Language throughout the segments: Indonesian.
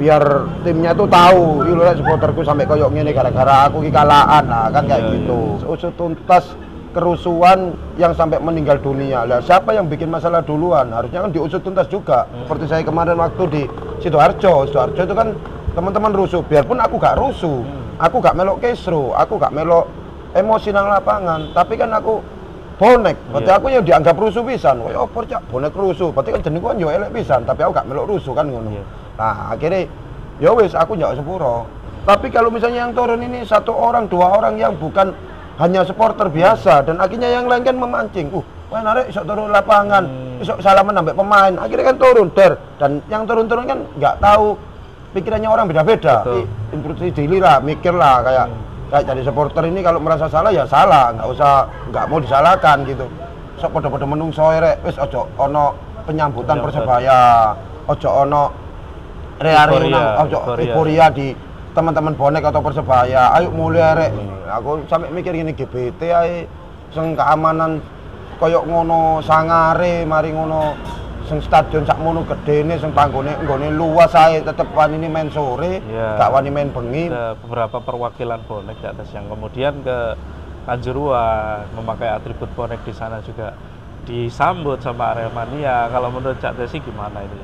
biar timnya tuh tahu iki lho supporterku sampai koyok ngene gara-gara aku ki kalahan lah kan kayak gitu. Usut tuntas kerusuhan yang sampai meninggal dunia. Lah siapa yang bikin masalah duluan? Harusnya kan diusut tuntas juga. Seperti saya kemarin waktu di Sidoarjo itu kan teman-teman rusuh, biarpun aku gak rusuh. Aku gak melok kesro, aku gak melok emosi nang lapangan, tapi kan aku bonek, berarti aku yang dianggap rusuh pisan. Koyo opo cak bonek rusuh, berarti kan jenengku kan yo elek pisan, tapi aku gak melok rusuh kan ngono. Nah, akhirnya ya wis aku njak sepuro. Tapi kalau misalnya yang turun ini 1 orang, 2 orang yang bukan hanya supporter biasa dan akhirnya yang lain kan memancing. Wah narek isok turun lapangan, isok salaman sampai pemain. Akhirnya kan turun dan yang turun-turun kan nggak tahu pikirannya orang beda-beda. Introduksi diri lah, mikir lah kayak jadi supporter ini kalau merasa salah ya salah, nggak mau disalahkan gitu. Sok podo-podo menungso rek, wis ojo ono penyambutan Persebaya, ojo ono euforia di teman-teman bonek atau Persebaya. Ayo mulai rek. Aku sampai mikir gini GBT ae sing keamanan koyok ngono sangare mari ngono sing stadion sak mono gedene sing panggone nggone luas ae tetep wani main sore, gak wani main bengi. Ada beberapa perwakilan bonek di atas yang kemudian ke Kanjuruhan memakai atribut bonek di sana juga disambut sama Aremania. Kalau menurut Cak Tesi gimana itu?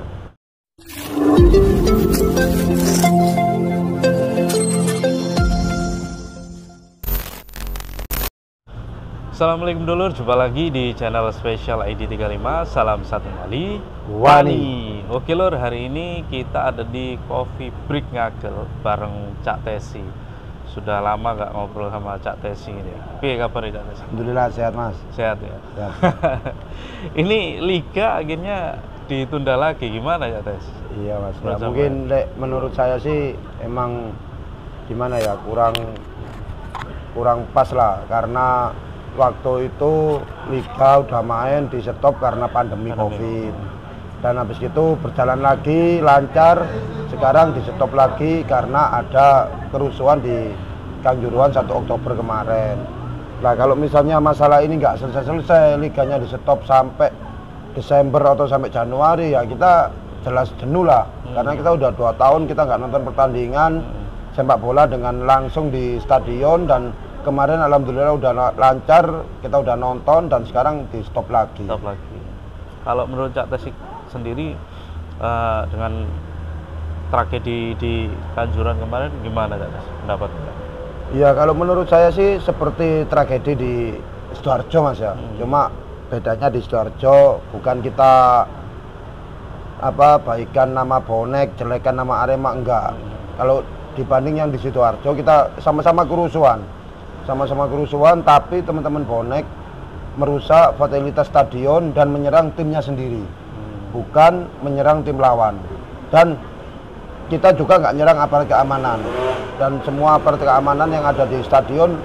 Assalamualaikum dulur, jumpa lagi di channel spesial ID35. Salam satu kali Wani. Oke lur, hari ini kita ada di Coffee Break Ngagel bareng Cak Tesi. Sudah lama nggak ngobrol sama Cak Tesi ini. Oke, kabar Cak Tesi? Alhamdulillah sehat mas. Sehat ya. Sehat. Ini liga akhirnya ditunda lagi, gimana Cak Tesi? Iya mas. Ya, mungkin menurut saya sih emang gimana ya kurang pas lah karena waktu itu liga udah main di stop karena pandemi Covid dan habis itu berjalan lagi lancar, sekarang di stop lagi karena ada kerusuhan di Kanjuruhan 1 Oktober kemarin. Nah kalau misalnya masalah ini nggak selesai-selesai, liganya di stop sampai Desember atau sampai Januari, ya kita jelas jenuh lah karena kita udah 2 tahun kita nggak nonton pertandingan sepak bola dengan langsung di stadion, dan kemarin alhamdulillah udah lancar, kita udah nonton dan sekarang di stop lagi. Stop lagi. Kalau menurut Cak Tesi sendiri dengan tragedi di Kanjuruhan kemarin gimana Cak Tesi pendapatnya? Iya kalau menurut saya sih seperti tragedi di Sidoarjo mas ya. Cuma bedanya di Sidoarjo bukan kita baikan nama bonek, jelekan nama Arema, enggak. Kalau dibanding yang di Sidoarjo kita sama-sama kerusuhan. Tapi teman-teman bonek merusak fasilitas stadion dan menyerang timnya sendiri, bukan menyerang tim lawan. Dan kita juga nggak nyerang aparat keamanan, dan semua aparat keamanan yang ada di stadion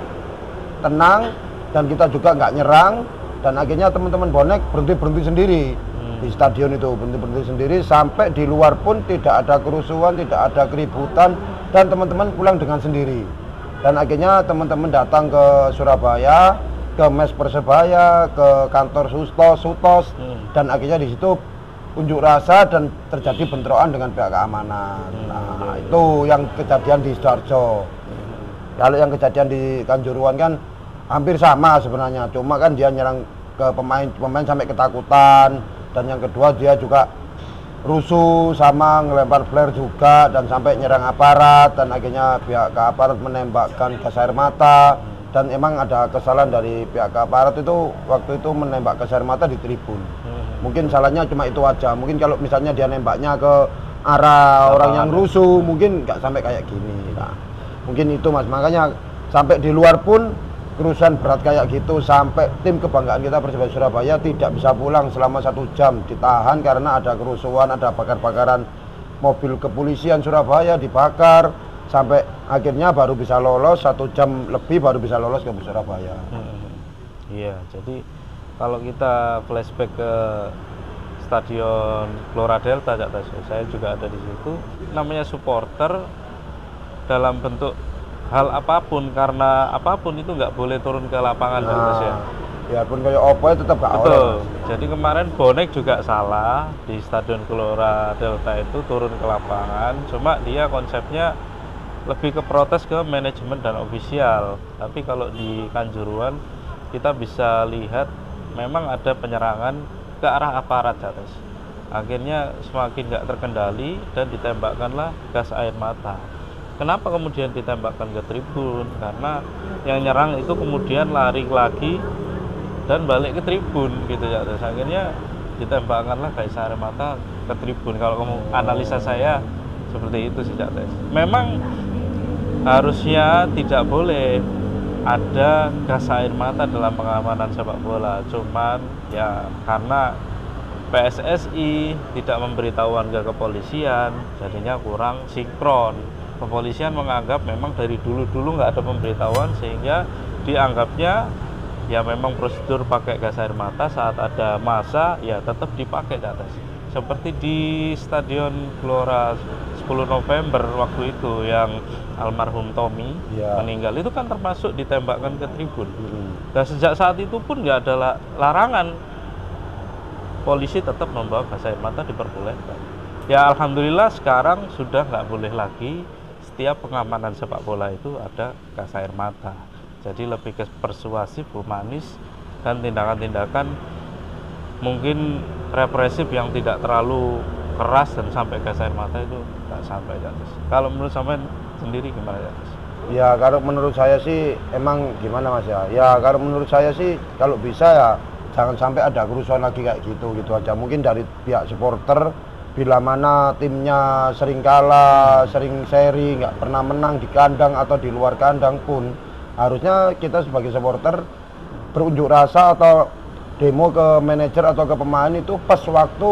tenang, dan kita juga nggak nyerang, dan akhirnya teman-teman bonek berhenti sendiri di stadion itu, berhenti sendiri sampai di luar pun tidak ada kerusuhan, tidak ada keributan, dan teman-teman pulang dengan sendiri. Dan akhirnya teman-teman datang ke Surabaya, ke mes Persebaya, ke kantor Sutos, dan akhirnya di situ unjuk rasa dan terjadi bentrokan dengan pihak keamanan. Nah, itu yang kejadian di Sidoarjo. Kalau yang kejadian di Kanjuruhan kan hampir sama sebenarnya, cuma kan dia nyerang ke pemain sampai ketakutan, dan yang kedua dia juga rusuh sama ngelempar flare juga dan sampai nyerang aparat, dan akhirnya pihak keaparat menembakkan gas air mata, dan emang ada kesalahan dari pihak keaparat itu waktu itu menembak gas air mata di tribun. Mungkin salahnya cuma itu aja. Mungkin kalau misalnya dia nembaknya ke arah orang yang rusuh mungkin nggak sampai kayak gini. Nah, mungkin itu mas, makanya sampai di luar pun kerusuhan berat kayak gitu, sampai tim kebanggaan kita Persebaya Surabaya tidak bisa pulang selama 1 jam, ditahan karena ada kerusuhan, ada bakar-bakaran mobil kepolisian Surabaya dibakar, sampai akhirnya baru bisa lolos 1 jam lebih baru bisa lolos ke Surabaya. Iya, jadi kalau kita flashback ke Stadion Gelora Delta, saya juga ada di situ. Namanya supporter dalam bentuk hal apapun, karena apapun itu nggak boleh turun ke lapangan ya. biarpun kayak opo ya tetap gak oleh. Betul. Jadi kemarin bonek juga salah di Stadion Gelora Delta itu turun ke lapangan. Cuma dia konsepnya lebih ke protes ke manajemen dan ofisial. Tapi kalau di Kanjuruhan kita bisa lihat memang ada penyerangan ke arah aparat Cates. Akhirnya semakin nggak terkendali dan ditembakkanlah gas air mata. Kenapa kemudian ditembakkan ke tribun? Karena yang nyerang itu kemudian lari lagi dan balik ke tribun gitu ya. Terus akhirnya ditembakkanlah gas air mata ke tribun. Kalau kamu analisa saya seperti itu sih Cates. Memang harusnya tidak boleh ada gas air mata dalam pengamanan sepak bola. Cuman ya karena PSSI tidak memberitahuan ke kepolisian, jadinya kurang sinkron. Kepolisian menganggap memang dari dulu-dulu nggak ada pemberitahuan, sehingga dianggapnya ya memang prosedur pakai gas air mata saat ada massa ya tetap dipakai di atas. Seperti di Stadion Gelora 10 November waktu itu yang almarhum Tommy meninggal, itu kan termasuk ditembakkan ke tribun. Dan sejak saat itu pun nggak ada larangan, polisi tetap membawa gas air mata, diperbolehkan. Ya alhamdulillah sekarang sudah nggak boleh lagi setiap pengamanan sepak bola itu ada gas air mata. Jadi lebih ke persuasif, humanis, dan tindakan-tindakan mungkin represif yang tidak terlalu keras dan sampai gas air mata itu nggak sampai di atas. Kalau menurut sampean sendiri gimana ya? Ya kalau menurut saya sih emang gimana Mas ya? Ya kalau menurut saya sih kalau bisa ya jangan sampai ada kerusuhan lagi kayak gitu aja. Mungkin dari pihak supporter, bila mana timnya sering kalah, sering seri, nggak pernah menang di kandang atau di luar kandang pun, harusnya kita sebagai supporter berunjuk rasa atau demo ke manajer atau ke pemain itu pas waktu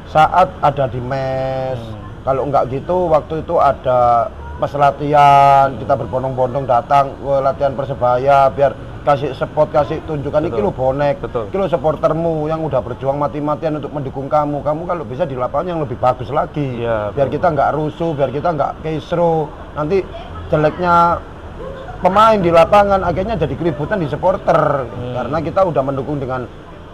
saat ada di mes. Kalau nggak gitu, waktu itu ada pas latihan, kita berbondong-bondong datang ke latihan Persebaya biar kasih support, kasih tunjukkan ini lo bonek, ini lo supportermu yang udah berjuang mati-matian untuk mendukung kamu kalau bisa di lapangan yang lebih bagus lagi ya, biar kita nggak rusuh, biar kita nggak kisruh, nanti jeleknya pemain di lapangan akhirnya jadi keributan di supporter karena kita udah mendukung dengan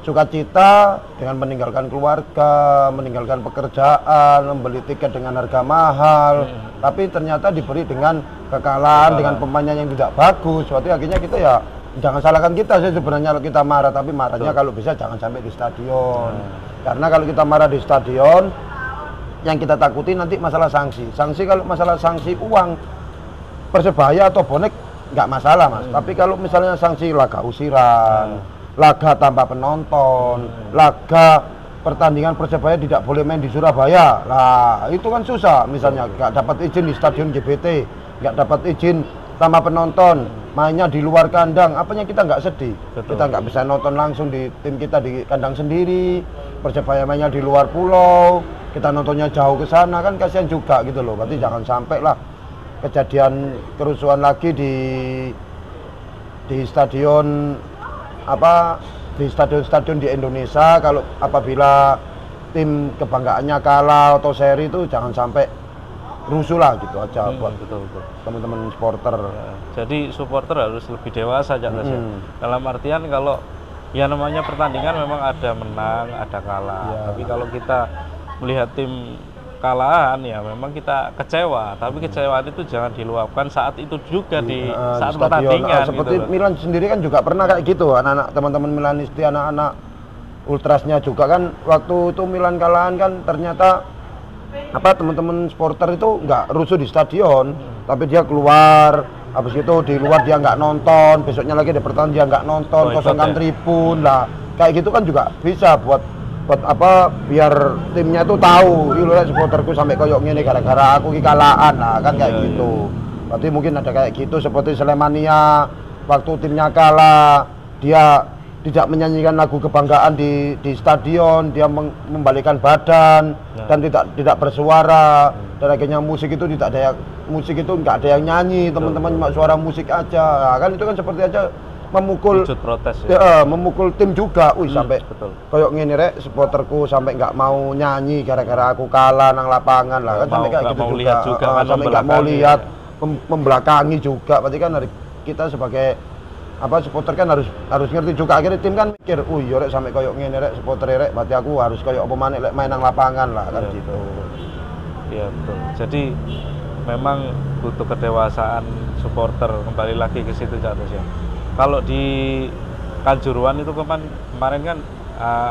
sukacita, dengan meninggalkan keluarga, meninggalkan pekerjaan, membeli tiket dengan harga mahal, tapi ternyata diberi dengan kekalahan, dengan pemainnya yang tidak bagus. Berarti akhirnya kita ya jangan salahkan kita sih sebenarnya kalau kita marah, tapi marahnya kalau bisa jangan sampai di stadion. Karena kalau kita marah di stadion, yang kita takuti nanti masalah sanksi. Kalau masalah sanksi uang Persebaya atau bonek nggak masalah Mas. Tapi kalau misalnya sanksi laga usiran, laga tanpa penonton, laga pertandingan Persebaya tidak boleh main di Surabaya, lah itu kan susah. Misalnya nggak dapat izin di Stadion GBT, nggak dapat izin sama penonton, mainnya di luar kandang, apanya kita nggak sedih. Kita nggak bisa nonton langsung di tim kita di kandang sendiri, Persebaya mainnya di luar pulau, kita nontonnya jauh ke sana, kan kasihan juga gitu loh. Berarti jangan sampai lah kejadian kerusuhan lagi di stadion di stadion-stadion di Indonesia. Kalau apabila tim kebanggaannya kalah atau seri itu jangan sampai rusuh lah gitu aja buat teman-teman supporter. Ya, jadi supporter harus lebih dewasa aja ya. Dalam artian kalau ya namanya pertandingan memang ada menang, ada kalah. Tapi kalau kita melihat tim kalahan ya memang kita kecewa, tapi kecewaan itu jangan diluapkan saat itu juga di saat pertandingan. Seperti gitu. Milan sendiri kan juga pernah kayak gitu, anak-anak teman-teman Milanisti, anak-anak ultrasnya juga kan waktu itu Milan kalahan kan ternyata teman-teman supporter itu nggak rusuh di stadion, tapi dia keluar, habis itu di luar dia nggak nonton, besoknya lagi di pertandingan dia nggak nonton, kosongkan tribun lah, kayak gitu kan juga bisa buat biar timnya itu tahu, iya supporterku sampai koyok ngene gara-gara aku kekalahan, nah kan kayak gitu. Berarti mungkin ada kayak gitu seperti Slemania waktu timnya kalah, dia tidak menyanyikan lagu kebanggaan di stadion, dia membalikkan badan dan tidak bersuara, dan akhirnya musik itu nggak ada yang nyanyi, teman-teman cuma suara musik aja, nah, kan itu kan seperti aja memukul protes memukul tim juga. Sampai koyok ngene rek supporterku sampai nggak mau nyanyi gara-gara aku kalah nang lapangan lah, kan sampai kayak gitu juga, sampai nggak mau lihat, membelakangi juga. Berarti kan kita sebagai apa supporter kan harus ngerti juga, akhirnya tim kan mikir, iya rek sampai koyok ngene rek supporter rek, berarti aku harus koyok apa maneh lek main nang lapangan lah kan gitu. Iya betul. Jadi memang butuh kedewasaan supporter, kembali lagi ke situ Cak ya. Kalau di Kanjuruhan itu kemarin kan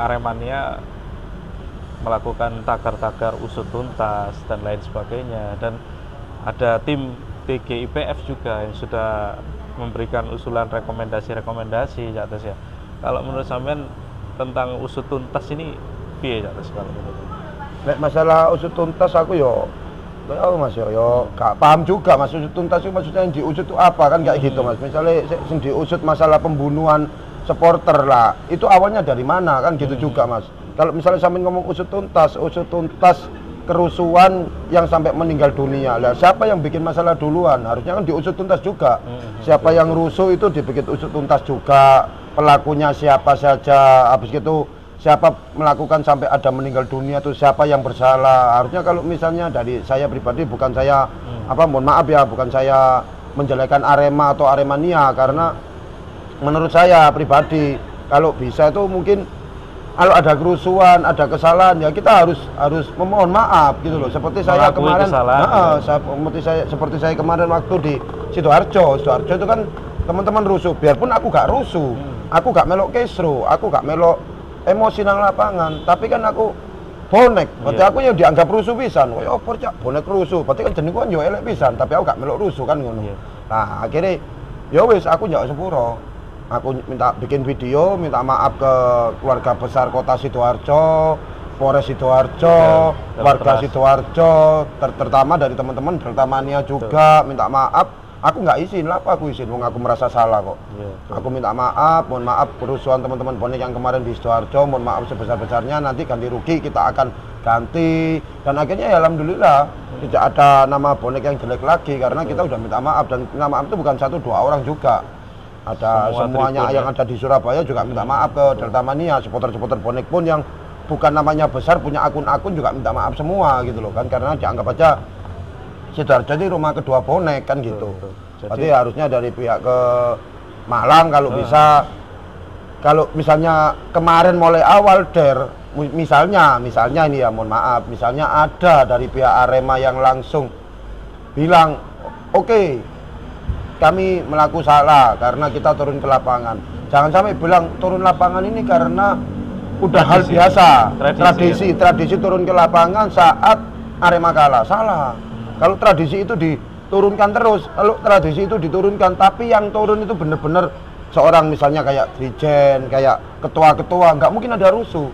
Aremania melakukan tagar-tagar usut tuntas dan lain sebagainya, dan ada tim TGIPF juga yang sudah memberikan usulan rekomendasi ya. Kalau menurut sampean tentang usut tuntas ini piye ya kalau menurut? Nek masalah usut tuntas aku yo Mas yo gak paham juga Mas, usut tuntas itu maksudnya yang diusut itu apa kan kayak gitu Mas. Misalnya yang diusut masalah pembunuhan supporter lah, itu awalnya dari mana kan gitu juga Mas. Kalau misalnya sampean ngomong usut tuntas kerusuhan yang sampai meninggal dunia lah, siapa yang bikin masalah duluan? Harusnya kan diusut tuntas juga. Siapa yang rusuh itu dibikin usut tuntas juga, pelakunya siapa saja, habis itu siapa melakukan sampai ada meninggal dunia itu siapa yang bersalah. Harusnya kalau misalnya dari saya pribadi, bukan saya mohon maaf ya, bukan saya menjelekan Arema atau Aremania, karena menurut saya pribadi kalau bisa itu mungkin kalau ada kerusuhan, ada kesalahan ya kita harus memohon maaf gitu loh. Seperti saya kemarin, seperti saya kemarin waktu di Sidoarjo itu kan teman-teman rusuh, biarpun aku gak rusuh, aku gak melok kesro, aku gak melok emosi nang lapangan, tapi kan aku bonek, berarti aku yang dianggap rusuh pisan. Koyo opo cak bonek rusuh, berarti kan jenengku kan yo elek pisan, tapi aku gak melok rusuh kan ngono. Nah, akhirnya ya wis aku njak sepuro. Aku minta bikin video, minta maaf ke keluarga besar kota Sidoarjo, Polres Sidoarjo, warga Sidoarjo, terutama dari teman-teman Deltamania juga, minta maaf. Aku nggak izin, lah apa aku izin, wong aku merasa salah kok. Aku minta maaf, mohon maaf kerusuhan teman-teman bonek yang kemarin di Sidoarjo, mohon maaf sebesar-besarnya, nanti ganti rugi kita akan ganti. Dan akhirnya ya alhamdulillah tidak ada nama bonek yang jelek lagi, karena kita udah minta maaf, dan minta maaf itu bukan 1-2 orang juga. Ada semuanya yang ada di Surabaya juga minta maaf ke Deltamania, supporter-supporter bonek pun yang bukan namanya besar punya akun-akun juga minta maaf semua gitu loh kan, karena dianggap aja Sidoarjo ini rumah kedua bonek kan gitu. Berarti harusnya dari pihak ke Malang kalau bisa, kalau misalnya kemarin mulai awal misalnya ini ya mohon maaf, misalnya ada dari pihak Arema yang langsung bilang oke, kami melakukan salah karena kita turun ke lapangan. Jangan sampai bilang turun lapangan ini karena udah hal biasa, tradisi turun ke lapangan saat Arema kalah. Salah. Kalau tradisi itu diturunkan terus, kalau tradisi itu diturunkan, tapi yang turun itu benar-benar seorang misalnya kayak dirjen, kayak ketua-ketua, nggak mungkin ada rusuh.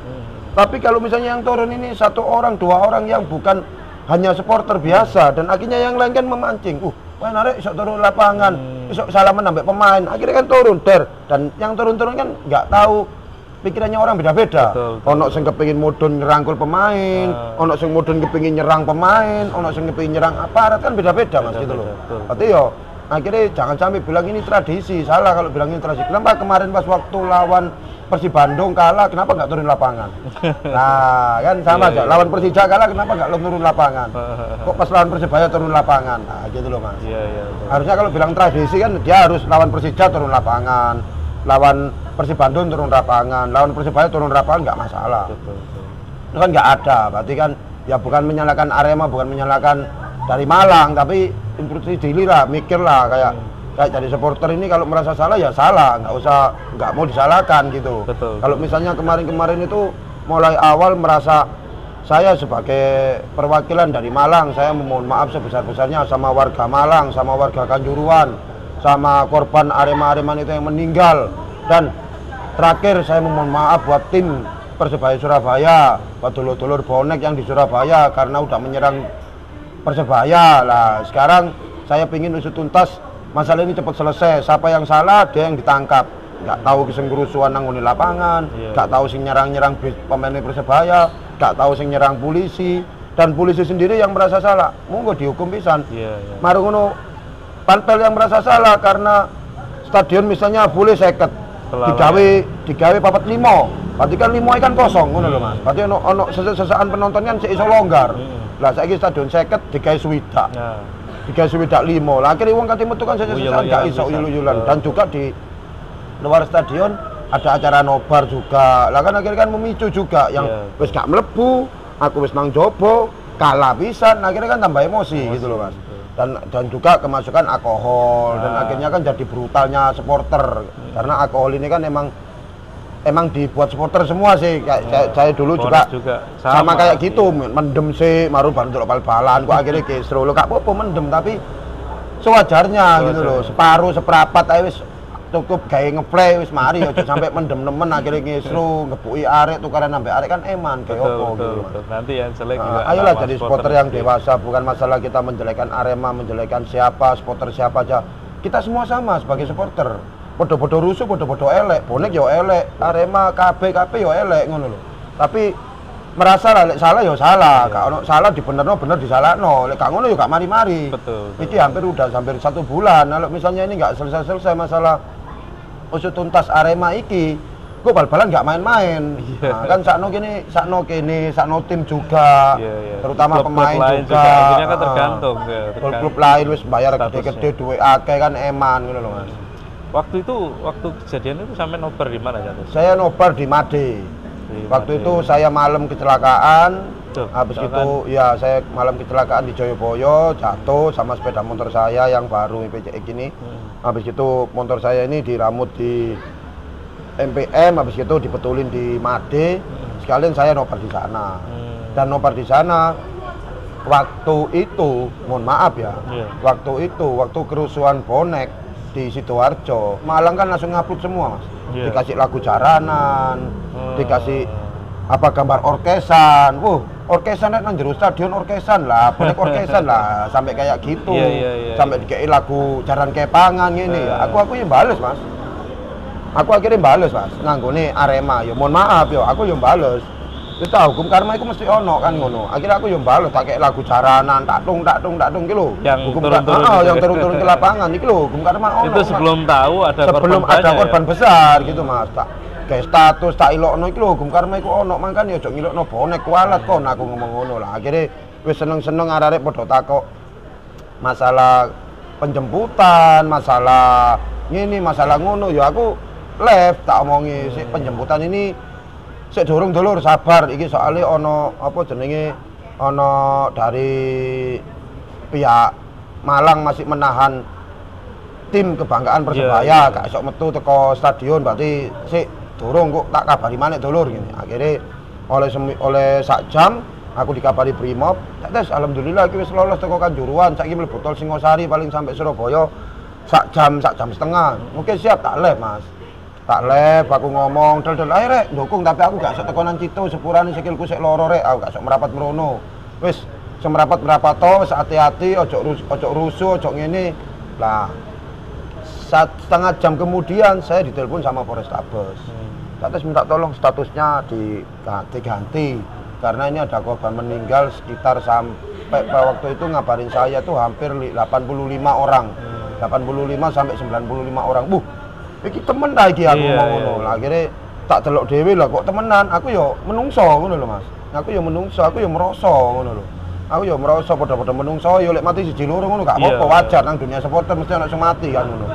Tapi kalau misalnya yang turun ini 1 orang, 2 orang yang bukan hanya supporter biasa, dan akhirnya yang lain kan memancing. Wah narek isok turun lapangan, isok salaman nambah pemain, akhirnya kan turun dan yang turun-turun kan nggak tahu pikirannya orang beda-beda. Ono sing kepengin mudun ngerangkul pemain, ono sing mudun kepengin nyerang pemain, ono sing kepengin nyerang aparat, kan beda-beda Mas gitu loh. Berarti yo akhirnya jangan sampai bilang ini tradisi, salah kalau bilang ini tradisi. Kenapa kemarin pas waktu lawan Persib Bandung kalah, kenapa nggak turun lapangan? Nah, kan sama aja. Lawan Persija kalah, kenapa nggak turun lapangan? Kok pas lawan Persibaya turun lapangan? Nah, gitu loh Mas. Harusnya kalau bilang tradisi kan dia harus lawan Persija turun lapangan, lawan Persib Bandung turun lapangan, lawan Persibaya turun lapangan, nggak masalah. Itu kan nggak ada. Berarti kan ya bukan menyalahkan Arema, bukan menyalahkan dari Malang, tapi instruksi diri lah, mikir lah kayak jadi supporter ini kalau merasa salah ya salah, nggak mau disalahkan gitu. Kalau misalnya kemarin itu mulai awal merasa saya sebagai perwakilan dari Malang, saya memohon maaf sebesar-besarnya sama warga Malang, sama warga Kanjuruhan, sama korban Arema-Areman itu yang meninggal. Dan terakhir saya memohon maaf buat tim Persebaya Surabaya, buat dulur-dulur bonek yang di Surabaya karena udah menyerang Persebaya. Lah sekarang saya pingin usut tuntas, masalah ini cepat selesai. Siapa yang salah dia yang ditangkap. Nggak tahu sing kerusuhan nang ngene lapangan, nggak tahu sing nyerang pemain Persebaya, nggak tahu sing nyerang polisi, dan polisi sendiri yang merasa salah. Monggo dihukum pisan. Mari ngono panpel yang merasa salah karena stadion misalnya boleh 50, digawe papat 5. Berarti kan 5 kan kosong ngono lho Mas. Berarti ono sesaan penonton kan iso longgar. Lah saiki stadion 50 digawe swidak. Digawe swidak 5. Lah akhirnya wong kate metu kan sesaan gak iso uyul-uyulan. Dan juga di luar stadion ada acara nobar juga. Lah kan akhirnya kan memicu juga yang wis gak mlebu, aku wis nang jobo, kalah pisan, akhirnya kan tambah emosi gitu loh Mas. Dan juga kemasukan alkohol dan akhirnya kan jadi brutalnya supporter karena alkohol ini kan emang dibuat supporter semua sih. Kayak saya dulu juga sama kayak gitu, mendem sih, maru baru untuk bal-balan, kok akhirnya kisru lo gak apa-apa mendem tapi sewajarnya gitu loh, separuh seperapat aja wis cukup gawe ngeplay wis mari aja sampai mendem nemen akhirnya kisru ngebuki arek tukaran sampai arek kan eman kayak opo gitu. Nanti yang jelek juga. Ayolah jadi supporter yang dewasa, bukan masalah kita menjelekan Arema, menjelekan siapa, supporter siapa aja. Kita semua sama sebagai supporter. Podo-podo rusuh, podo-podo elek, bonek yo elek, Arema KB yo elek ngono lho. Tapi merasa lah lek salah yo salah, gak ono salah dibenerno bener disalahno. Lek gak ngono yo gak mari-mari. Betul. Iki hampir 1 bulan. Kalau misalnya ini nggak selesai masalah usut tuntas Arema iki, gue bal-balan nggak main-main. Nah, kan sakno tim juga, terutama klub pemain juga. Akhirnya kan tergantung. Klub lain wis bayar gede-gede duwe akeh kan eman gitu loh Mas. Waktu kejadian itu sampai nobar di mana Jatuh? Saya nobar di Made. Waktu itu saya malam kecelakaan. Habis itu ya saya malam kecelakaan di Joyoboyo, jatuh sama sepeda motor saya yang baru PCX ini. Habis itu motor saya ini diramut di MPM, habis itu dibetulin di Made. Sekalian saya nobar di sana. Dan nobar di sana waktu itu, mohon maaf ya. Waktu kerusuhan bonek di Sidoarjo, Malang kan langsung ngupload semua Mas. Dikasih lagu jaranan, dikasih apa gambar orkesan. Orkesan nang jero stadion orkesan lah, bonek orkesan lah, sampai kayak gitu. Sampai dikei lagu jaran kepangan ngene. Aku yang bales Mas. Aku akhirnya bales Mas, nanggone Arema. Ya mohon maaf yo, aku yang bales. Kita hukum karma itu mesti ono kan ngono. Akhirnya aku yang bales pakai lagu jaranan, tak tung iki lho. Yang turun ke lapangan iki lho, hukum karma ono. Itu sebelum tahu ada korban besar gitu Mas. Tak kayak status tak ilokno iki lho, hukum karma iku ono, mangkane ojo ngilokno bonek kualat kon aku ngomong ngono lah. Akhirnya wis seneng-seneng arek-arek padha takok masalah penjemputan, masalah ngene, masalah ngono ya aku left tak omongi sik penjemputan ini sik durung dulur sabar iki soalnya ono apa jenenge ono dari pihak Malang masih menahan tim kebanggaan Persebaya gak esok metu teko stadion berarti sik durung kok tak kabari maneh dulur gini. Akhirnya oleh sak jam aku dikabari Brimob, tes alhamdulillah iki wis lolos teko Kanjuruhan, saiki mlebu tol Singosari paling sampai Surabaya sak jam setengah. Oke siap tak live Mas. Tak lep, aku ngomong, del ae rek, ndukung tapi aku gak sok tekonan Cito, sepurane sikilku sik loro rek, aku gak sok merapat merono. Wis semerapat to, hati-hati, ojo rusuh, ojo ngene. Lah, setengah jam kemudian saya ditelepon sama Polrestabes. Terus minta tolong statusnya diganti karena ini ada korban meninggal sekitar sampai waktu itu ngabarin saya tuh hampir 85 orang. 85 sampai 95 orang. Iki temen ta iki aku ngono. Lah akhire tak delok dhewe lah kok temenan. Aku yo menungso ngono lho Mas. Aku yo menungso, aku yo merasa ngono lho. Aku yo merasa padha-padha menungso yo lek mati siji loro ngono gak apa-apa, wajar nang dunia supporter mesti ana sing mati kan ngono.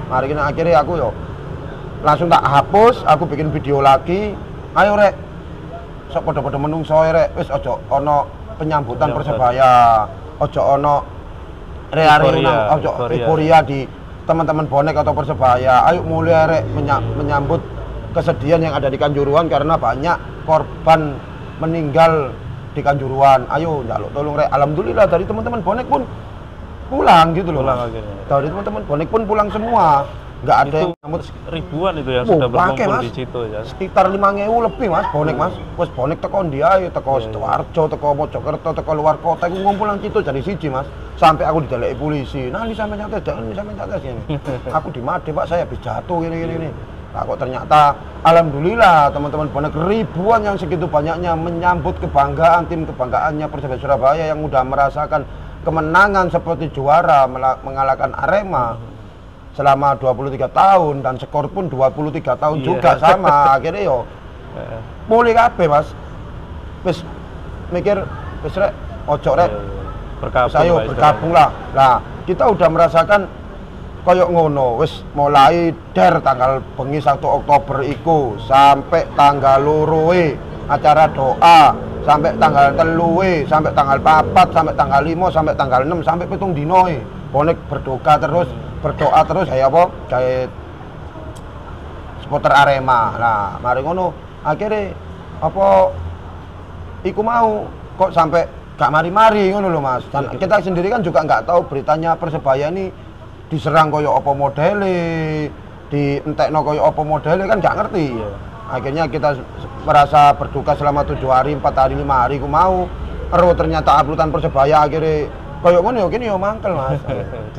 Mari kene akhire aku yo langsung tak hapus, aku bikin video lagi. Ayo rek. Sok padha-padha menungso rek. Wis aja ana penyambutan Persebaya. Aja ana rea-rea ojo euforia di teman-teman bonek atau Persebaya. Ayo mulai rek menyambut kesedihan yang ada di Kanjuruhan karena banyak korban meninggal di Kanjuruhan. Ayo njaluk tolong rek. Alhamdulillah dari teman-teman bonek pun pulang gitu loh. Dari teman-teman bonek pun pulang semua. Nggak ada itu yang ribuan itu yang sudah berkumpul di situ ya. Sekitar 5.000 lebih Mas bonek Mas. Wes bonek teko ndi ae, teko Sidoarjo, teko Mojokerto, teko luar kota iku ngumpul nang situ jadi siji Mas. Sampai aku dideleki polisi. Nah, ini sampai nyatet, ini sampai nyatet ini. Aku di Made Pak, saya habis jatuh gini. Nah, kok ternyata alhamdulillah teman-teman bonek ribuan yang segitu banyaknya menyambut kebanggaan tim kebanggaannya Persebaya Surabaya yang udah merasakan kemenangan seperti juara mengalahkan Arema selama 23 tahun dan skor pun 23 tahun juga sama. Akhirnya yo mulai kabeh Mas. Wis mikir wis rek ojo rek. Saya bergabung lah. Nah, kita udah merasakan koyok ngono wis mulai der tanggal bengi 1 Oktober iku sampai tanggal luruwe acara doa sampai tanggal teluwe sampai tanggal 4 sampai tanggal 5 sampai tanggal 6 sampai 7 dinoe bonek berdoa terus kayak apa kayak supporter Arema. Nah mari ngono akhirnya apa iku mau kok sampai gak mari-mari ngono lho Mas. Dan kita sendiri kan juga nggak tahu beritanya Persebaya ini diserang koyo apa modele, dientekno koyo apa modele kan nggak ngerti. Akhirnya kita merasa berduka selama 7 hari, 4 hari, 5 hari ku mau. Ternyata uploadan Persebaya akhirnya koyo ngono yo kene yo mangkel Mas.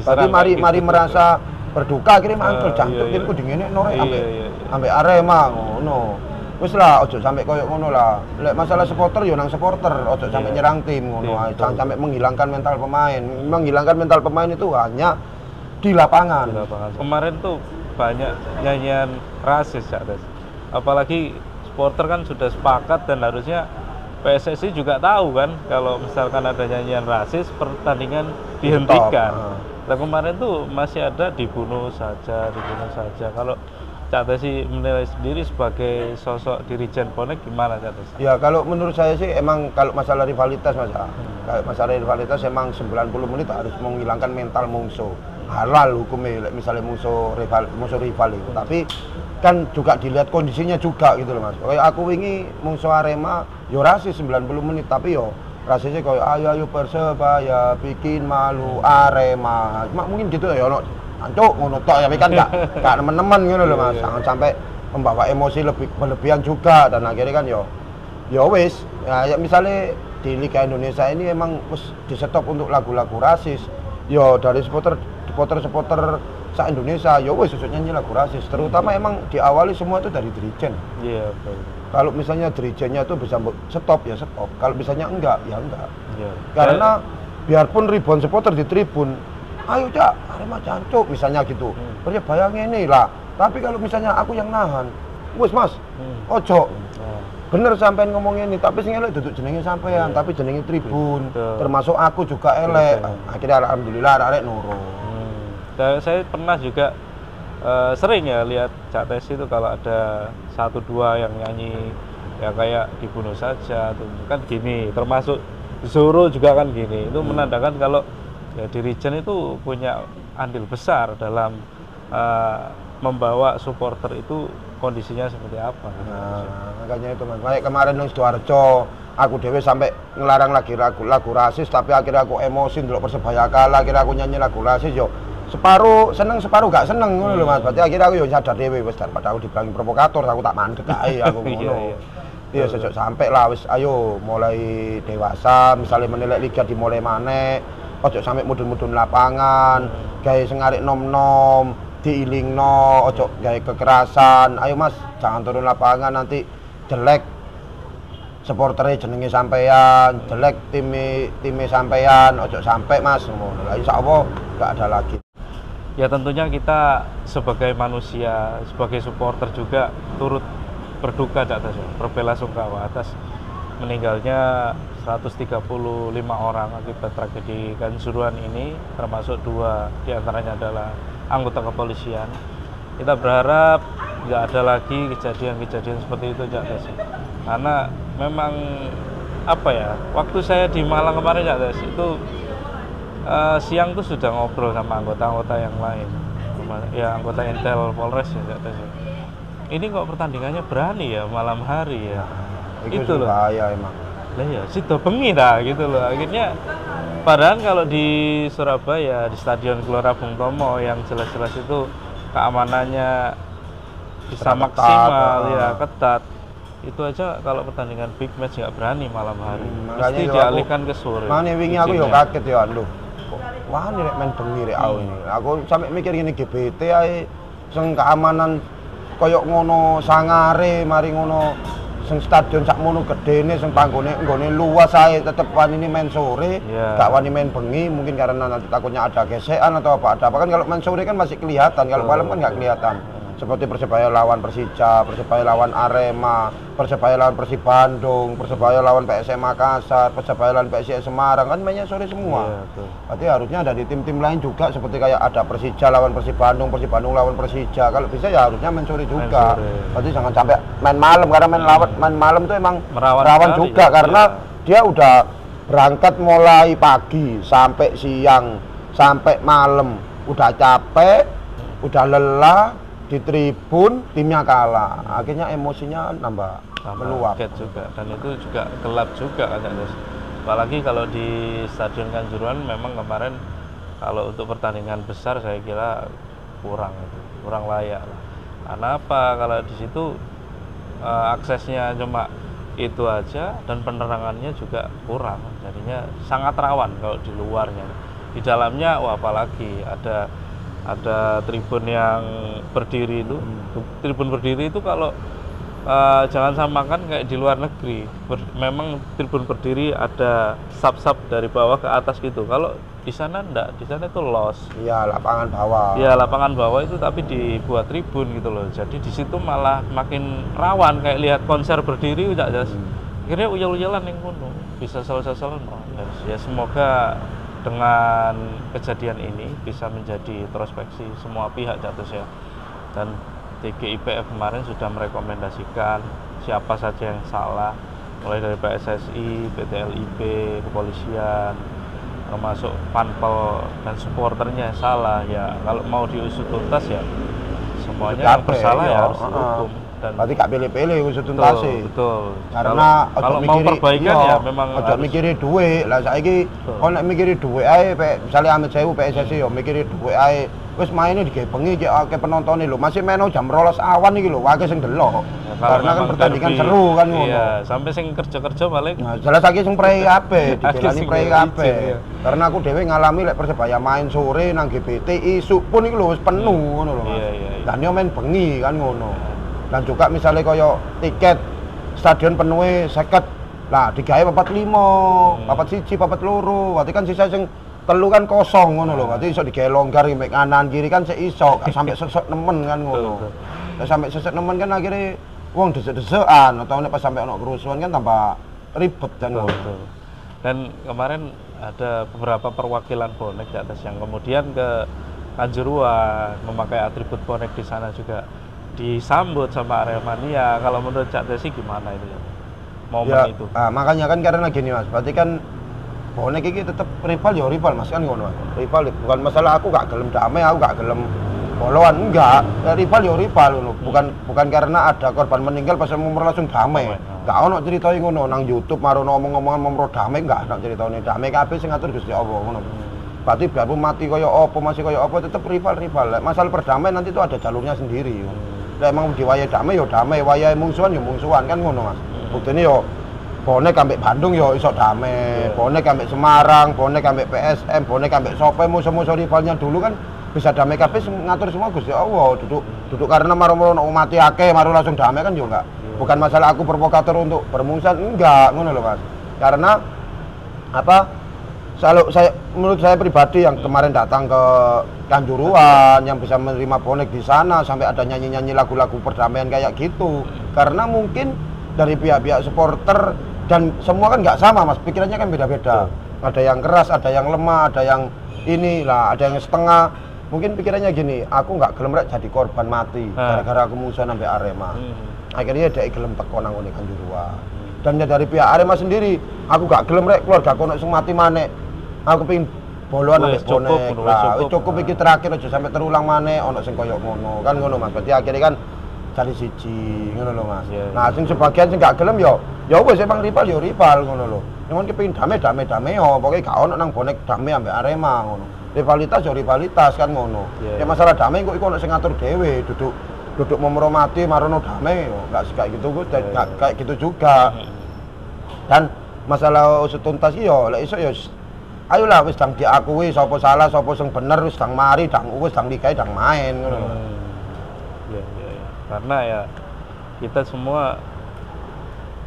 Tapi mari merasa berduka akhirnya mangkel jantuk ku dingene norek ambek Arema ngono. Wis lah ojo sampai koyo ngono lah. Lek masalah supporter yo nang supporter, ojo sampai nyerang tim ngono. Jangan sampai menghilangkan mental pemain. Menghilangkan mental pemain itu hanya di lapangan. Kemarin tuh banyak nyanyian rasis ya, apalagi supporter kan sudah sepakat dan harusnya PSSI juga tahu kan kalau misalkan ada nyanyian rasis pertandingan dihentikan. Nah kemarin tuh masih ada dibunuh saja. Kalau Cak Tesi menilai sendiri sebagai sosok dirijen bonek gimana Cak Tesi? Ya kalau menurut saya sih emang kalau masalah rivalitas masalah rivalitas emang 90 menit harus menghilangkan mental musuh. Halal hukumnya misalnya musuh rival itu. Tapi kan juga dilihat kondisinya juga gitu loh Mas. Kayak aku wingi musuh Arema yo rasis 90 menit tapi yo rasanya kayak ayo Persebaya bikin malu Arema. Cuma mungkin gitu ya ono ancuk ngono tok ya kan enggak teman-teman ngono lho Mas. Jangan sampai membawa emosi lebih berlebihan juga dan akhirnya kan yo wis ya misalnya di Liga Indonesia ini emang wis di stop untuk lagu-lagu rasis. Yo dari supporter sa Indonesia yo wis nyanyi lagu rasis, terutama emang diawali semua itu dari dirijen. Iya, betul. Kalau misalnya dirijennya itu bisa stop ya stop, kalau misalnya enggak ya enggak. Iya. Karena biarpun ribuan supporter di tribun, ayo Cak, Arema jancuk misalnya gitu. Ya bayangin ini lah. Tapi kalau misalnya aku yang nahan, wis Mas, ojo. Bener sampean ngomong ini, tapi sing elek duduk jenenge sampean, tapi jenenge tribun. Termasuk aku juga elek. Akhirnya alhamdulillah arek nurut. Saya pernah juga sering ya lihat Cak Tesi itu kalau ada 1-2 yang nyanyi ya kayak dibunuh saja tuh kan gini, termasuk Zoro juga kan gini. Itu menandakan kalau ya dirijen itu punya andil besar dalam membawa supporter itu kondisinya seperti apa. Nah, makanya itu Mas. Kayak kemarin nang Sidoarjo, aku dewe sampai ngelarang lagi lagu rasis, tapi akhirnya aku emosi ndelok Persebaya kalah, akhirnya aku nyanyi lagu rasis yo. Separuh seneng, separuh gak seneng ngono lho Mas. Berarti akhirnya aku yo sadar dhewe wis daripada aku dibilang provokator, aku tak mandek ae aku ngono. Iya, sejak sampai lah wis ayo mulai dewasa, misalnya menilai liga dimulai maneh, ojo sampai mudun-mudun lapangan, gawe sing arek nom-nom, diilingno, ojo gawe kekerasan. Ayo Mas, jangan turun lapangan nanti jelek supporternya jenenge sampean, jelek time sampean, ojo sampai Mas ngono. Lah insyaallah gak ada lagi. Ya tentunya kita sebagai manusia, sebagai supporter juga turut berduka atas berbelasungkawa atas meninggalnya 135 orang akibat tragedi Kanjuruhan ini, termasuk 2 diantaranya adalah anggota kepolisian. Kita berharap nggak ada lagi kejadian-kejadian seperti itu Cak Tesi. Karena memang apa ya, waktu saya di Malang kemarin Cak Tesi itu siang tuh sudah ngobrol sama anggota-anggota yang lain, ya anggota Intel Polres ya Cak Tesi. Ini kok pertandingannya berani ya malam hari ya. Itu loh. Bahaya emang. Lah ya, sido bengi dah gitu loh. Akhirnya padahal kalau di Surabaya di Stadion Gelora Bung Tomo yang jelas-jelas itu keamanannya bisa maksimal ya, ketat. Itu aja kalau pertandingan big match nggak berani malam hari. Mesti dialihkan ke sore. Makanya wingi aku yo kaget ya, lho. Wah, ini rek main bengi rek aku ini. Aku sampai mikir gini GBT ae sing keamanan koyok ngono sangare mari ngono sing stadion sak mono gedene sing panggone nggone luas ae tetep wani main sore, gak wani main bengi mungkin karena nanti takutnya ada gesekan atau apa kan kalau main sore kan masih kelihatan, kalau malam kan nggak kelihatan. seperti Persebaya lawan Persija, Persebaya lawan Arema, Persebaya lawan Persib Bandung, Persebaya lawan PSM Makassar, Persebaya lawan PSIS Semarang, kan mainnya sore semua. Iya, betul. Berarti harusnya ada di tim-tim lain juga, seperti kayak ada Persija lawan Persib Bandung lawan Persija. Kalau bisa ya harusnya main sore juga. Berarti jangan sampai main malam, karena main malam itu emang rawan juga, karena dia udah berangkat mulai pagi sampai siang sampai malam, udah capek, udah lelah di tribun, timnya kalah, akhirnya emosinya nambah meluap juga, dan itu juga gelap juga kan, apalagi kalau di Stadion Kanjuruhan. Memang kemarin kalau untuk pertandingan besar saya kira kurang layak. Karena apa? Kalau di situ aksesnya cuma itu aja dan penerangannya juga kurang, jadinya sangat rawan kalau di luarnya. Di dalamnya apalagi ada tribun yang berdiri itu. Tribun berdiri itu kalau jangan samakan kayak di luar negeri. Memang tribun berdiri ada sub dari bawah ke atas gitu. Kalau di sana enggak, di sana itu los. Iya, lapangan bawah. Iya, lapangan bawah itu tapi dibuat tribun gitu loh. Jadi di situ malah makin rawan, kayak lihat konser berdiri udah jelas. Akhirnya uyal-uyalan yang kuno bisa selesai. Ya semoga dengan kejadian ini bisa menjadi introspeksi semua pihak jatuh ya. Dan TGIPF kemarin sudah merekomendasikan siapa saja yang salah, mulai dari PSSI, PT LIB, kepolisian, termasuk panpel dan supporternya yang salah. Ya kalau mau diusut tuntas ya semuanya yang bersalah ya harus dihukum. Dan berarti gak pilih-pilih usut tuntas sih. Betul. Karena kalau mau perbaikan ya memang ojo mikiri duit. Lah saiki kon nek mikiri duit ae misale Amit Sewu PSSI yo mikiri duit ae. Wis maine digawe bengi ki akeh penonton lho. Masih meno jam 12 awan iki lho, akeh sing delok. Karena kan pertandingan seru kan ngono. Iya, sampai sing kerja-kerja paling. Nah, jelas saiki sing prei kabeh, dibelani prei kabeh. Karena aku dhewe ngalami lek Persebaya main sore nang GBT isuk pun iki lho wis penuh ngono lho. Iya. Dan yo main bengi kan ngono. Dan juga misalnya koyo tiket stadion penuhnya 50, lah digawe 45, 41, 42, berarti kan sisa sing telu kan kosong ngono lho, berarti iso digawe longgar mek kanan kiri kan sik iso, sampai sesek nemen kan ngono. Lah sampai sesek nemen kan akhirnya wong desek-desekan atau nek pas sampai ono kerusuhan kan tambah ribet kan ngono. Dan kemarin ada beberapa perwakilan bonek di atas yang kemudian ke Kanjuruhan memakai atribut bonek di sana juga disambut sama Aremania. Kalau menurut Cak Desi gimana itu momen ya, itu? Makanya kan karena gini Mas, berarti kan bonek ini tetap rival ya rival Mas kan ngono. Rival bukan masalah aku gak gelem damai, aku gak gelem boloan, enggak. Ya, rival ya rival ngono. Bukan karena ada korban meninggal pas mau langsung damai. Enggak ono ceritanya ngono nang YouTube marono omong-omongan mau damai, enggak ada ceritanya. Damai kabeh sing ngatur Gusti Allah ngono. Berarti biarpun mati kaya apa, masih kaya apa, tetap rival-rival. Masalah perdamaian nanti itu ada jalurnya sendiri. Lah emang diwayahe damai ya damai, wayahe mungsuhan ya mungsuhan kan ngono Mas. Buktine yo bonek ambek Bandung yo iso damai, bonek ambek Semarang, bonek ambek PSM, bonek ambek Sope, musuh-musuh rivalnya dulu kan bisa damai kabeh ngatur semua Gusti Allah. Duduk karena maro-maro mati akeh maro langsung damai kan yo enggak. Bukan masalah aku provokator untuk bermungsan, enggak ngono lho Mas. Karena apa? Menurut saya pribadi yang kemarin datang ke Kanjuruhan, yang bisa menerima bonek di sana sampai ada nyanyi-nyanyi lagu-lagu perdamaian kayak gitu, karena mungkin dari pihak-pihak supporter dan semua kan nggak sama Mas, pikirannya kan beda-beda. Ada yang keras, ada yang lemah, ada yang inilah, ada yang setengah. Mungkin pikirannya gini, aku nggak gelem rek jadi korban mati gara-gara aku musuhan sampai Arema. Akhirnya dia gelem teko nang ngene Kanjuruhan. Dan dari pihak Arema sendiri, aku gak gelem rek keluarga kono sing mati maneh. Aku pengen boloan ambek bonek. Lah wis cukup iki terakhir aja sampai terulang maneh ono sing koyo ngono. Kan ngono Mas. Berarti akhirnya kan cari siji ngono lho Mas. Nah, sing sebagian sing gak gelem ya wis emang rival ya rival ngono lho. Nek kepengin damai yo pokoke gak ono nang bonek damai ambek Arema ngono. Rivalitas ya rivalitas kan ngono. Ya masalah damai kok iku ono sing ngatur dhewe, duduk memoromati marono damai yo gak kayak gitu kayak gitu juga. Dan masalah usut tuntas yo lek iso yo ayolah wis dang diakui sapa salah sapa sing bener wis dang mari dang wis dang digawe dang main ngono lho. Iya. Karena ya kita semua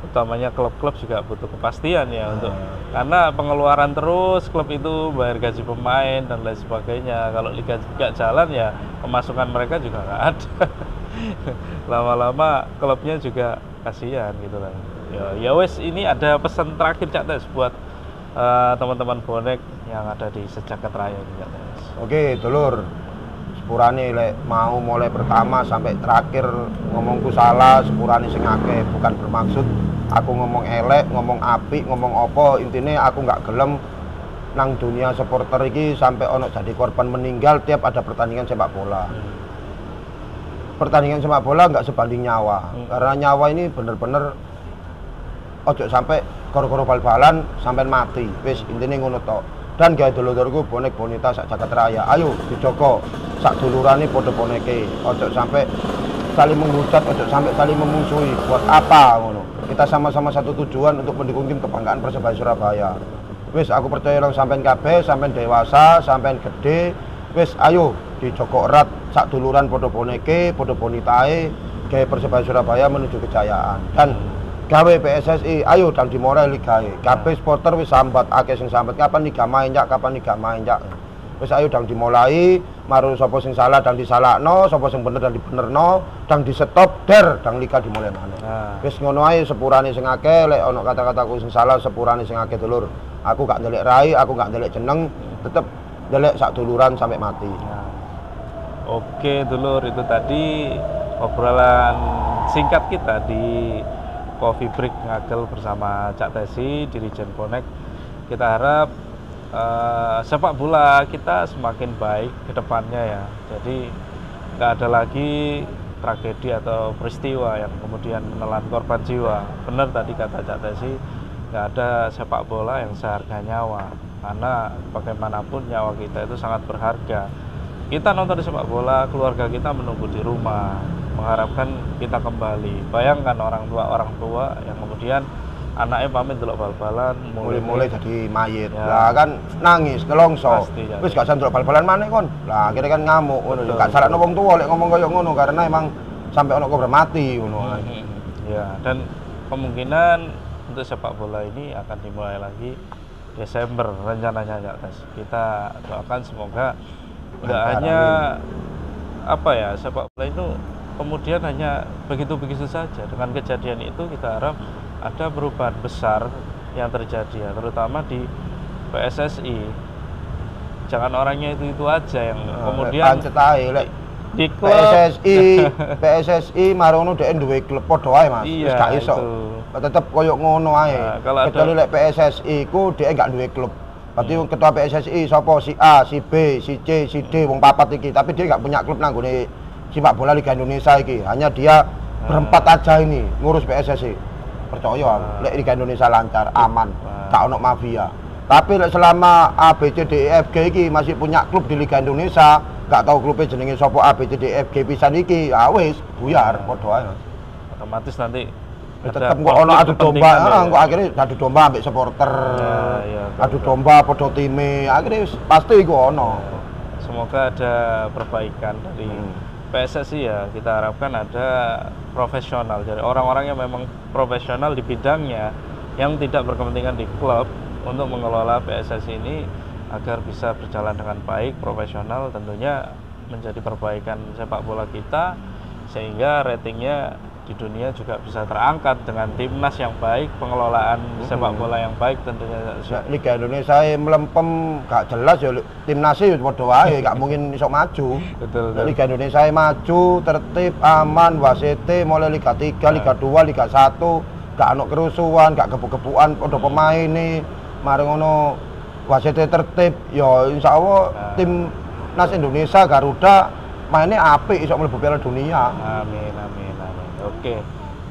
utamanya klub-klub juga butuh kepastian ya untuk karena pengeluaran terus klub itu bayar gaji pemain dan lain sebagainya. Kalau liga gak jalan ya pemasukan mereka juga nggak ada. Lama-lama klubnya juga kasihan gitu kan. Ya wes, ini ada pesan terakhir Cak Tes buat teman-teman bonek yang ada di Sejagat Raya ini, Cak Tes. Oke, dulur. Sepurane lek mau mulai pertama sampai terakhir ngomongku salah, sepurane sing akeh, bukan bermaksud aku ngomong elek, ngomong apik, ngomong opo, intinya aku nggak gelem nang dunia supporter iki sampai ono jadi korban meninggal tiap ada pertandingan sepak bola. Pertandingan sepak bola nggak sebanding nyawa, karena nyawa ini bener-bener ojo sampai koro-koro bal-balan sampai mati. Wis intine ngono tok. Dan gawe dulur-dulurku bonek bonita sak jagat raya. Ayo dijogo sak dulurane padha boneke. Ojo sampai saling menghujat, ojo sampai saling memusuhi. Buat apa ngono? Kita sama-sama satu tujuan untuk mendukung tim kebanggaan Persebaya Surabaya. Wis aku percaya lang sampean kabeh, sampean dewasa, sampean gede. Wis ayo dijogo erat sak duluran padha boneke, padha bonitae gawe Persebaya Surabaya menuju kejayaan. Dan gawe PSSI, ayo dan dimulai ligae. Kabeh supporter wis sambat, akeh sing sambat kapan liga main jak, kapan liga main jak. Wis ayo dan dimulai, maru sapa sing salah dan disalahno, sapa sing bener dan dibenerno, dan di stop der dan liga dimulai maneh. Wis ngono ae sepurane sing akeh, lek ono kata-kataku sing salah sepurane sing akeh dulur. Aku gak ndelik rai, aku gak ndelik jeneng, tetep ndelik sak duluran sampai mati. Oke dulur, itu tadi obrolan singkat kita di Coffee Break Ngagel bersama Cak Tesi, Dirijen Bonek. Kita harap sepak bola kita semakin baik ke depannya ya. Jadi nggak ada lagi tragedi atau peristiwa yang kemudian menelan korban jiwa. Benar tadi kata Cak Tesi, nggak ada sepak bola yang seharga nyawa. Karena bagaimanapun nyawa kita itu sangat berharga. Kita nonton sepak bola, keluarga kita menunggu di rumah, mengharapkan kita kembali. Bayangkan orang tua yang kemudian anaknya pamit delok bal-balan mulai jadi mayit. Ya. Lah kan nangis, nelongso. Wis gak usah delok bal-balan maneh kon. Lah akhirnya kan ngamuk ngono. Gak salahno wong tua lek ngomong koyo ngono karena emang sampai ono korban mati ngono. Ya, dan kemungkinan untuk sepak bola ini akan dimulai lagi Desember rencananya ya, Tes. Kita doakan semoga nggak hanya apa ya, sepak bola itu kemudian hanya begitu-begitu saja. Dengan kejadian itu kita harap ada perubahan besar yang terjadi ya, terutama di PSSI. Jangan orangnya itu aja yang kemudian di klub PSSI marono dhek duwe klub padha wae Mas. Wis gak iso. Tetep koyo ngono ae. Kecuali lek PSSI ku dhek gak duwe klub. Berarti ketua PSSI sapa, si A, si B, si C, si D, wong papat iki, tapi dia nggak punya klub nang gone sepak bola Liga Indonesia iki. Hanya dia berempat aja ini ngurus PSSI. Percaya lek Liga Indonesia lancar, aman, gak ono mafia. Tapi lek selama A, B, C, D, E, F, G iki masih punya klub di Liga Indonesia, gak tahu klubnya jenenge sapa A, B, C, D, E, F, G pisan iki, ya wis buyar padha ae. Otomatis nanti tetep kok ono adu domba, kok akhirnya adu domba ambek supporter. Adu domba padha time, akhirnya pasti iku ono. Semoga ada perbaikan dari PSSI ya. Kita harapkan ada profesional, jadi orang-orang yang memang profesional di bidangnya, yang tidak berkepentingan di klub, untuk mengelola PSSI ini agar bisa berjalan dengan baik, profesional, tentunya menjadi perbaikan sepak bola kita, sehingga ratingnya di dunia juga bisa terangkat dengan timnas yang baik, pengelolaan sepak bola yang baik tentunya. Liga Indonesia melempem gak jelas ya, timnasnya ya padha wae, gak mungkin iso maju. Betul. Liga Indonesia maju, tertib, aman, wasite mulai Liga 3, Liga 2, Liga 1, gak ono kerusuhan, gak gebuk-gebukan padha pemain nih. Mari ngono wasite tertib, ya insyaallah timnas Indonesia Garuda mainnya apik iso mlebu Piala Dunia. Amin. Oke,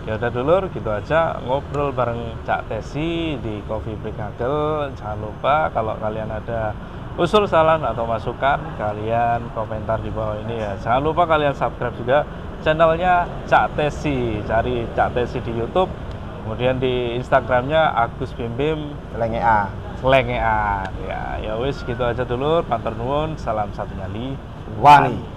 ya udah dulur, gitu aja ngobrol bareng Cak Tesi di Coffee Break Ngagel. Jangan lupa kalau kalian ada usul, saran atau masukan, kalian komentar di bawah ini ya. Jangan lupa kalian subscribe juga channelnya Cak Tesi, cari Cak Tesi di YouTube, kemudian di Instagramnya Agus Bim Selengean. Ya wis gitu aja dulur, pantur nuwun, salam satu nyali Wani.